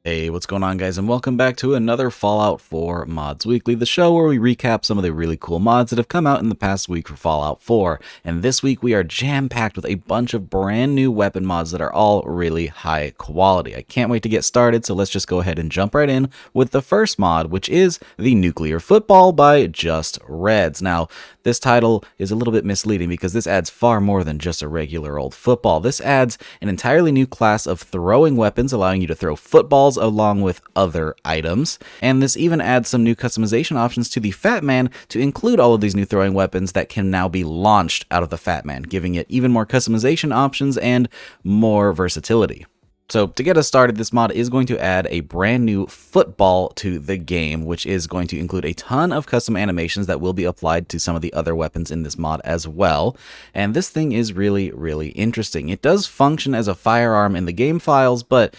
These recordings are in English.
Hey, what's going on, guys, and welcome back to another Fallout 4 Mods Weekly, the show where we recap some of the really cool mods that have come out in the past week for Fallout 4. And this week we are jam-packed with a bunch of brand new weapon mods that are all really high quality. I can't wait to get started, so let's just go ahead and jump right in with the first mod, which is the Nuclear Football by JustReddz. Now, this title is a little bit misleading because this adds far more than just a regular old football. This adds an entirely new class of throwing weapons, allowing you to throw footballs along with other items. And this even adds some new customization options to the Fat Man to include all of these new throwing weapons that can now be launched out of the Fat Man, giving it even more customization options and more versatility. So to get us started, this mod is going to add a brand new football to the game, which is going to include a ton of custom animations that will be applied to some of the other weapons in this mod as well. And this thing is really, really interesting. It does function as a firearm in the game files, but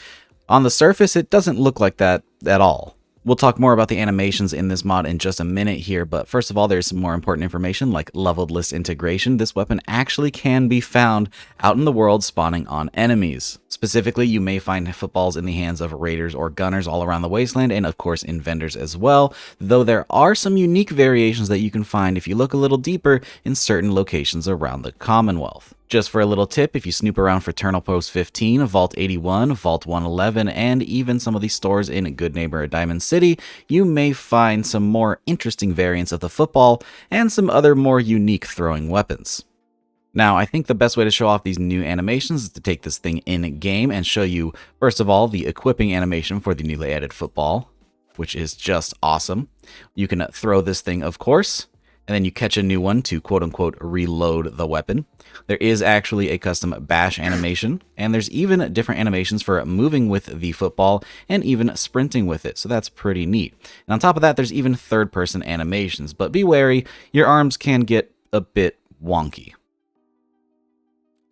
on the surface, it doesn't look like that at all. We'll talk more about the animations in this mod in just a minute here, but first of all, there's some more important information like leveled list integration. This weapon actually can be found out in the world spawning on enemies. Specifically, you may find footballs in the hands of raiders or gunners all around the wasteland, and of course in vendors as well, though there are some unique variations that you can find if you look a little deeper in certain locations around the Commonwealth. Just for a little tip, if you snoop around Fraternal Post 15, Vault 81, Vault 111, and even some of these stores in Good Neighbor or Diamond City, you may find some more interesting variants of the football and some other more unique throwing weapons. Now, I think the best way to show off these new animations is to take this thing in-game and show you, first of all, the equipping animation for the newly added football, which is just awesome. You can throw this thing, of course, and then you catch a new one to quote-unquote reload the weapon. There is actually a custom bash animation, and there's even different animations for moving with the football and even sprinting with it, so that's pretty neat. And on top of that, there's even third-person animations, but be wary, your arms can get a bit wonky.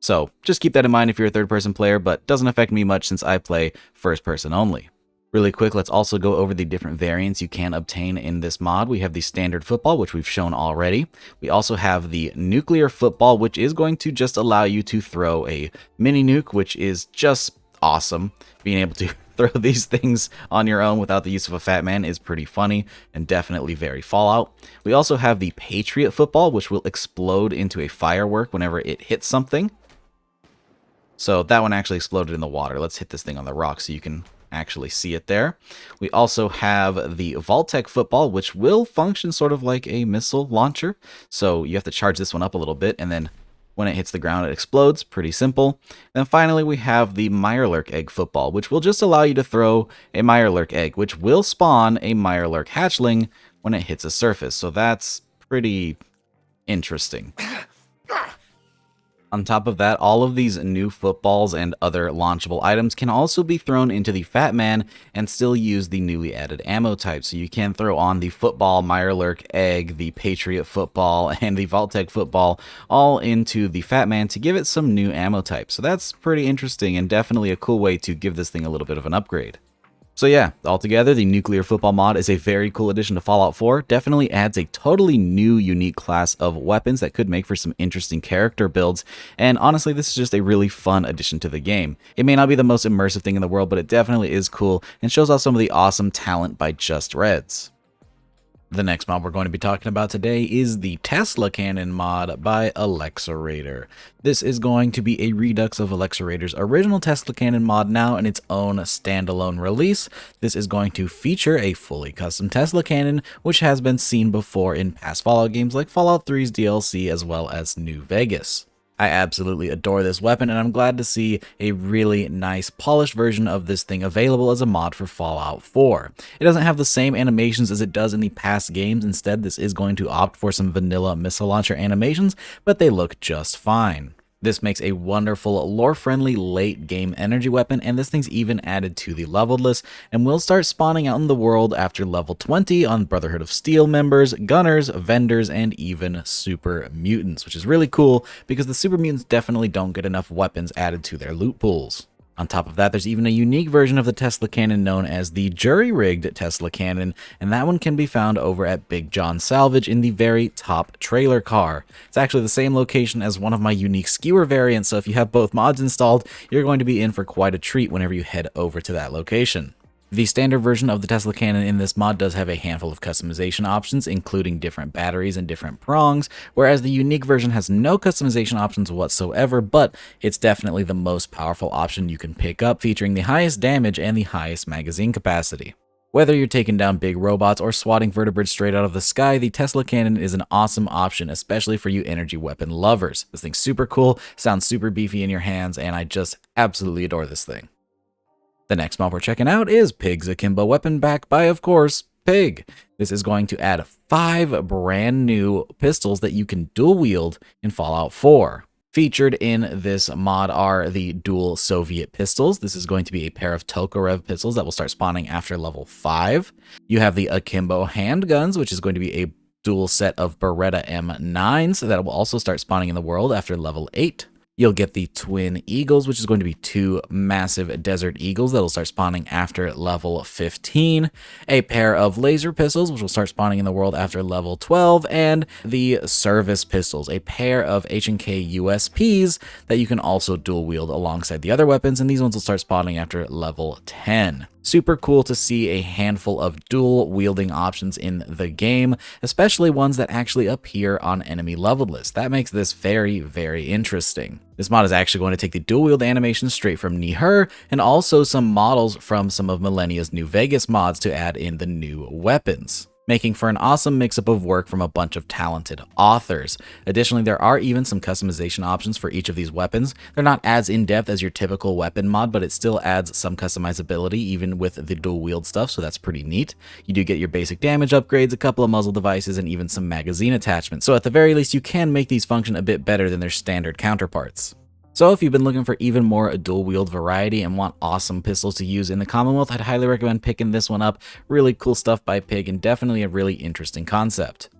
So just keep that in mind if you're a third-person player, but doesn't affect me much since I play first-person only. Really quick, let's also go over the different variants you can obtain in this mod. We have the standard football, which we've shown already. We also have the nuclear football, which is going to just allow you to throw a mini nuke, which is just awesome. Being able to throw these things on your own without the use of a Fat Man is pretty funny and definitely very Fallout. We also have the Patriot football, which will explode into a firework whenever it hits something. So that one actually exploded in the water. Let's hit this thing on the rock so you can actually see it there. We also have the Vault-Tec football, which will function sort of like a missile launcher. So you have to charge this one up a little bit, and then when it hits the ground, it explodes. Pretty simple. Then finally, we have the Mirelurk egg football, which will just allow you to throw a Mirelurk egg, which will spawn a Mirelurk hatchling when it hits a surface. So that's pretty interesting. On top of that, all of these new footballs and other launchable items can also be thrown into the Fat Man and still use the newly added ammo type. So you can throw on the football, Mirelurk egg, the Patriot football, and the Vault-Tec football all into the Fat Man to give it some new ammo types. So that's pretty interesting and definitely a cool way to give this thing a little bit of an upgrade. So yeah, altogether, the Nuclear Football mod is a very cool addition to Fallout 4. Definitely adds a totally new, unique class of weapons that could make for some interesting character builds. And honestly, this is just a really fun addition to the game. It may not be the most immersive thing in the world, but it definitely is cool and shows off some of the awesome talent by JustReddz. The next mod we're going to be talking about today is the Tesla Cannon mod by Alexerator. This is going to be a redux of Alexerator's original Tesla Cannon mod now in its own standalone release. This is going to feature a fully custom Tesla Cannon, which has been seen before in past Fallout games like Fallout 3's DLC as well as New Vegas. I absolutely adore this weapon, and I'm glad to see a really nice polished version of this thing available as a mod for Fallout 4. It doesn't have the same animations as it does in the past games. Instead, this is going to opt for some vanilla missile launcher animations, but they look just fine. This makes a wonderful, lore-friendly late-game energy weapon, and this thing's even added to the leveled list, and will start spawning out in the world after level 20 on Brotherhood of Steel members, gunners, vendors, and even super mutants, which is really cool because the super mutants definitely don't get enough weapons added to their loot pools. On top of that, there's even a unique version of the Tesla Cannon known as the jury-rigged Tesla Cannon, and that one can be found over at Big John Salvage in the very top trailer car. It's actually the same location as one of my unique skewer variants, so if you have both mods installed, you're going to be in for quite a treat whenever you head over to that location. The standard version of the Tesla cannon in this mod does have a handful of customization options, including different batteries and different prongs, whereas the unique version has no customization options whatsoever, but it's definitely the most powerful option you can pick up, featuring the highest damage and the highest magazine capacity. Whether you're taking down big robots or swatting vertebrates straight out of the sky, the Tesla cannon is an awesome option, especially for you energy weapon lovers. This thing's super cool, sounds super beefy in your hands, and I just absolutely adore this thing. The next mod we're checking out is Pig's Akimbo weapon, backed by, of course, Pig. This is going to add 5 brand new pistols that you can dual wield in Fallout 4. Featured in this mod are the dual Soviet pistols. This is going to be a pair of Tokarev pistols that will start spawning after level 5. You have the Akimbo handguns, which is going to be a dual set of Beretta M9s that will also start spawning in the world after level 8. You'll get the Twin Eagles, which is going to be 2 massive Desert Eagles that will start spawning after level 15, a pair of laser pistols, which will start spawning in the world after level 12, and the Service Pistols, a pair of H&K USPs that you can also dual wield alongside the other weapons, and these ones will start spawning after level 10. Super cool to see a handful of dual wielding options in the game, especially ones that actually appear on enemy leveled lists. That makes this very, very interesting. This mod is actually going to take the dual wield animation straight from neeher, and also some models from some of Millennia's New Vegas mods to add in the new weapons, making for an awesome mix-up of work from a bunch of talented authors. Additionally, there are even some customization options for each of these weapons. They're not as in-depth as your typical weapon mod, but it still adds some customizability even with the dual wield stuff, so that's pretty neat. You do get your basic damage upgrades, a couple of muzzle devices, and even some magazine attachments. So at the very least, you can make these function a bit better than their standard counterparts. So if you've been looking for even more dual wield variety and want awesome pistols to use in the Commonwealth, I'd highly recommend picking this one up. Really cool stuff by Pig and definitely a really interesting concept.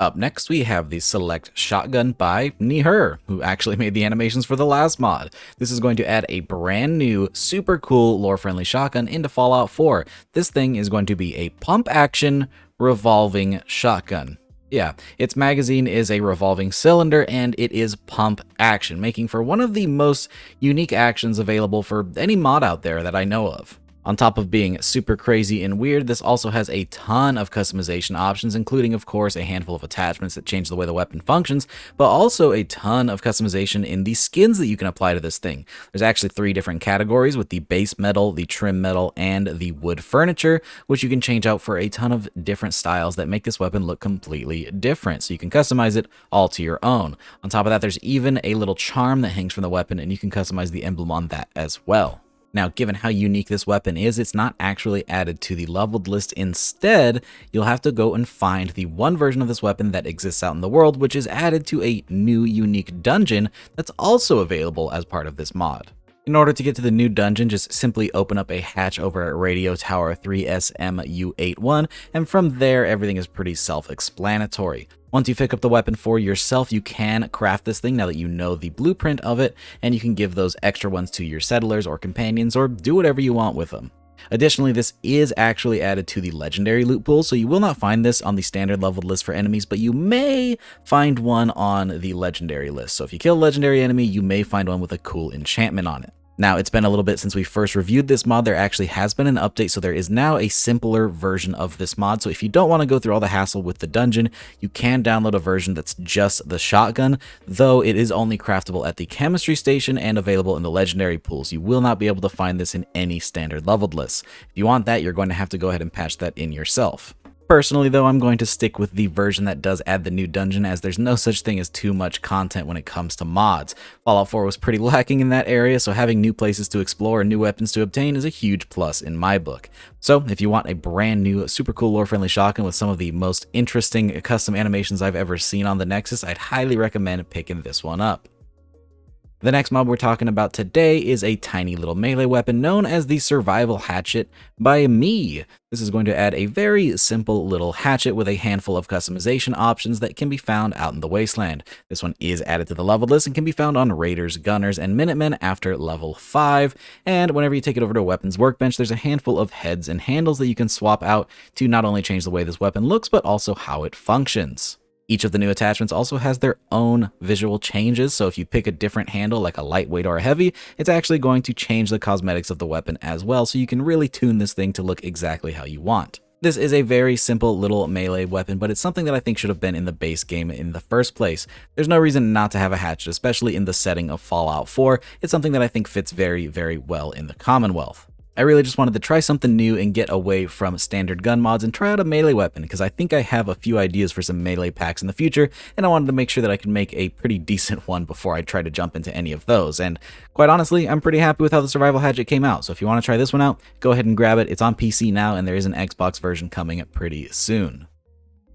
Up next, we have the Select Shotgun by neeher, who actually made the animations for the last mod. This is going to add a brand new, super cool, lore-friendly shotgun into Fallout 4. This thing is going to be a pump-action, revolving shotgun. Yeah, its magazine is a revolving cylinder and it is pump action, making for one of the most unique actions available for any mod out there that I know of. On top of being super crazy and weird, this also has a ton of customization options, including, of course, a handful of attachments that change the way the weapon functions, but also a ton of customization in the skins that you can apply to this thing. There's actually 3 different categories with the base metal, the trim metal, and the wood furniture, which you can change out for a ton of different styles that make this weapon look completely different, so you can customize it all to your own. On top of that, there's even a little charm that hangs from the weapon, and you can customize the emblem on that as well. Now, given how unique this weapon is, it's not actually added to the leveled list. Instead, you'll have to go and find the one version of this weapon that exists out in the world, which is added to a new unique dungeon that's also available as part of this mod. In order to get to the new dungeon, just simply open up a hatch over at Radio Tower 3SMU81, and from there, everything is pretty self-explanatory. Once you pick up the weapon for yourself, you can craft this thing now that you know the blueprint of it, and you can give those extra ones to your settlers or companions, or do whatever you want with them. Additionally, this is actually added to the legendary loot pool, so you will not find this on the standard leveled list for enemies, but you may find one on the legendary list. So if you kill a legendary enemy, you may find one with a cool enchantment on it. Now, it's been a little bit since we first reviewed this mod. There actually has been an update, so there is now a simpler version of this mod. So if you don't want to go through all the hassle with the dungeon, you can download a version that's just the shotgun, though it is only craftable at the chemistry station and available in the legendary pools. You will not be able to find this in any standard leveled lists. If you want that, you're going to have to go ahead and patch that in yourself. Personally, though, I'm going to stick with the version that does add the new dungeon, as there's no such thing as too much content when it comes to mods. Fallout 4 was pretty lacking in that area, so having new places to explore and new weapons to obtain is a huge plus in my book. So, if you want a brand new, super cool lore-friendly shotgun with some of the most interesting custom animations I've ever seen on the Nexus, I'd highly recommend picking this one up. The next mod we're talking about today is a tiny little melee weapon known as the Survival Hatchet by me. This is going to add a very simple little hatchet with a handful of customization options that can be found out in the wasteland. This one is added to the level list and can be found on Raiders, Gunners, and Minutemen after level 5. And whenever you take it over to a weapons workbench, there's a handful of heads and handles that you can swap out to not only change the way this weapon looks, but also how it functions. Each of the new attachments also has their own visual changes, so if you pick a different handle like a lightweight or a heavy, it's actually going to change the cosmetics of the weapon as well, so you can really tune this thing to look exactly how you want. This is a very simple little melee weapon, but it's something that I think should have been in the base game in the first place. There's no reason not to have a hatchet, especially in the setting of Fallout 4. It's something that I think fits very, very well in the Commonwealth. I really just wanted to try something new and get away from standard gun mods and try out a melee weapon, because I think I have a few ideas for some melee packs in the future, and I wanted to make sure that I could make a pretty decent one before I try to jump into any of those. And quite honestly, I'm pretty happy with how the Survival Hatchet came out, so if you want to try this one out, go ahead and grab it. It's on PC now, and there is an Xbox version coming pretty soon.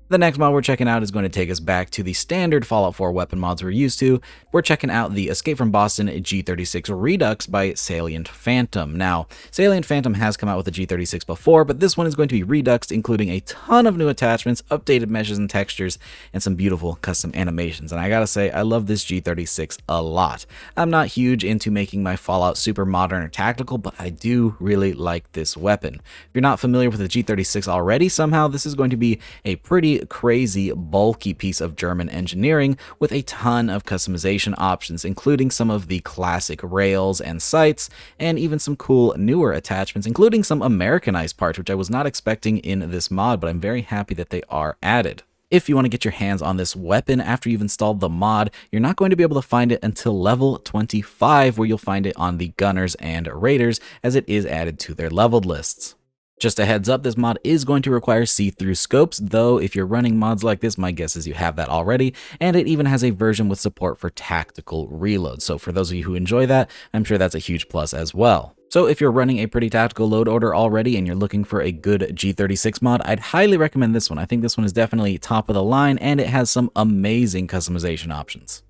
The next mod we're checking out is going to take us back to the standard Fallout 4 weapon mods we're used to. We're checking out the Escape from Boston G36 Redux by SalientPhantom. Now, SalientPhantom has come out with the G36 before, but this one is going to be reduxed, including a ton of new attachments, updated meshes and textures, and some beautiful custom animations. And I gotta say, I love this G36 a lot. I'm not huge into making my Fallout super modern or tactical, but I do really like this weapon. If you're not familiar with the G36 already, somehow this is going to be a pretty crazy, bulky piece of German engineering with a ton of customization options, including some of the classic rails and sights, and even some cool newer attachments, including some Americanized parts, which I was not expecting in this mod, but I'm very happy that they are added. If you want to get your hands on this weapon after you've installed the mod, you're not going to be able to find it until level 25, where you'll find it on the Gunners and Raiders, as it is added to their leveled lists. Just a heads up, this mod is going to require see-through scopes, though if you're running mods like this, my guess is you have that already, and it even has a version with support for tactical reload. So for those of you who enjoy that, I'm sure that's a huge plus as well. So if you're running a pretty tactical load order already and you're looking for a good G36 mod, I'd highly recommend this one. I think this one is definitely top of the line, and it has some amazing customization options.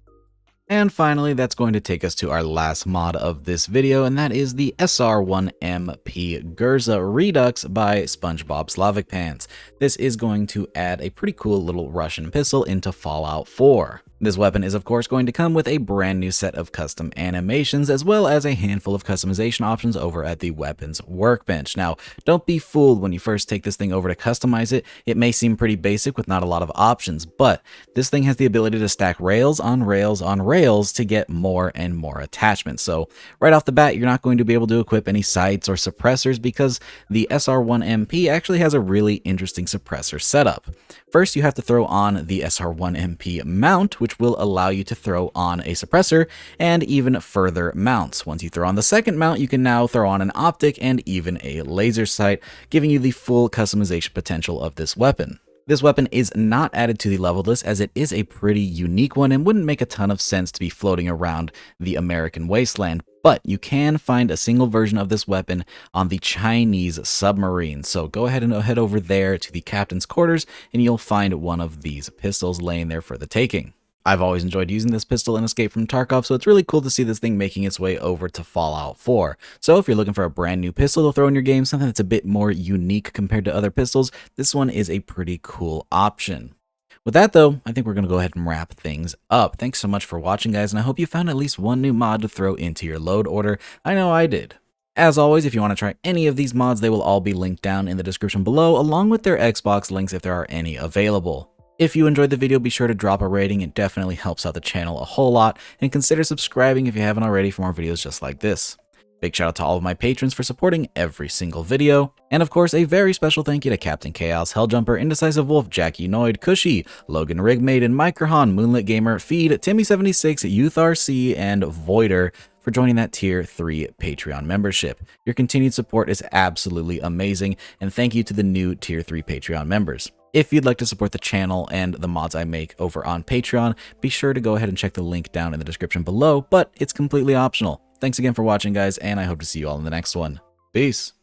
And finally, that's going to take us to our last mod of this video, and that is the SR1MP Gurza Redux by SpongeBobSlavicPants. This is going to add a pretty cool little Russian pistol into Fallout 4. This weapon is of course going to come with a brand new set of custom animations, as well as a handful of customization options over at the weapons workbench. Now, don't be fooled when you first take this thing over to customize it. It may seem pretty basic with not a lot of options, but this thing has the ability to stack rails on rails on rails to get more and more attachments. So right off the bat, you're not going to be able to equip any sights or suppressors, because the SR1MP actually has a really interesting suppressor setup. First, you have to throw on the SR1MP mount, which will allow you to throw on a suppressor and even further mounts. Once you throw on the second mount, you can now throw on an optic and even a laser sight, giving you the full customization potential of this weapon. This weapon is not added to the leveled list, as it is a pretty unique one and wouldn't make a ton of sense to be floating around the American wasteland, but you can find a single version of this weapon on the Chinese submarine. So go ahead and head over there to the captain's quarters and you'll find one of these pistols laying there for the taking. I've always enjoyed using this pistol in Escape from Tarkov, so it's really cool to see this thing making its way over to Fallout 4. So if you're looking for a brand new pistol to throw in your game, something that's a bit more unique compared to other pistols, this one is a pretty cool option. With that though, I think we're going to go ahead and wrap things up. Thanks so much for watching, guys, and I hope you found at least one new mod to throw into your load order. I know I did. As always, if you want to try any of these mods, they will all be linked down in the description below, along with their Xbox links if there are any available. If you enjoyed the video, be sure to drop a rating. It definitely helps out the channel a whole lot, and consider subscribing if you haven't already for more videos just like this. Big shout out to all of my patrons for supporting every single video. And of course, a very special thank you to Captain Chaos, Helljumper, Indecisive Wolf, Jackie Noid, Cushy, Logan Rigmaiden, Microhon, Moonlit Gamer, Feed, Timmy76, Youth RC, and Voider for joining that Tier 3 Patreon membership. Your continued support is absolutely amazing, and thank you to the new Tier 3 Patreon members. If you'd like to support the channel and the mods I make over on Patreon, be sure to go ahead and check the link down in the description below, but it's completely optional. Thanks again for watching, guys, and I hope to see you all in the next one. Peace!